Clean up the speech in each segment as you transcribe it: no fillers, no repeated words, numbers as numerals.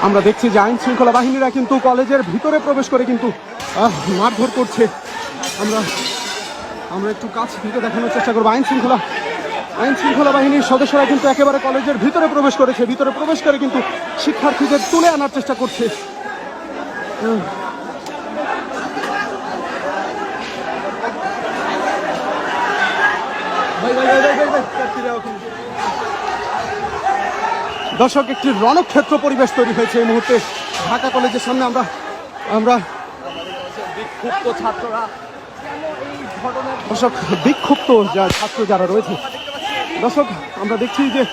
আমরা দেখছি যে আইন শৃঙ্খলা বাহিনীরা কিন্তু কলেজের ভিতরে প্রবেশ করে কিন্তু মারধর করছে। আমরা একটু কাছ থেকে দেখানোর চেষ্টা করবো। আইন শৃঙ্খলা বাহিনীর সদস্যরা কিন্তু একেবারে কলেজের ভিতরে প্রবেশ করেছে। ভিতরে প্রবেশ করে কিন্তু শিক্ষার্থীদের তুলে আনার চেষ্টা করছে। দর্শক, একটি রণক্ষেত্র পরিবেশ তৈরি হয়েছে এই মুহূর্তে ঢাকা কলেজের সামনে। আমরা বিক্ষুব্ধ ছাত্ররা, দর্শক বিক্ষুব্ধ ছাত্র যারা রয়েছে, দর্শক আমরা দেখছি যে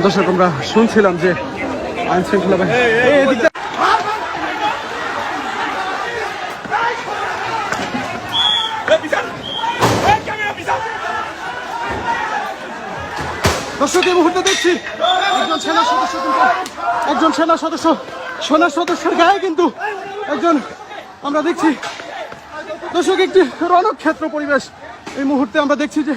দর্শক আমরা শুনছিলাম যে আইন শৃঙ্খলা বাহিনী দর্শক এই মুহূর্তে দেখছি একজন সেনা সদস্যের গায়ে কিন্তু আমরা দেখছি দর্শক একটি রণক্ষেত্র পরিবেশ এই মুহূর্তে। আমরা দেখছি যে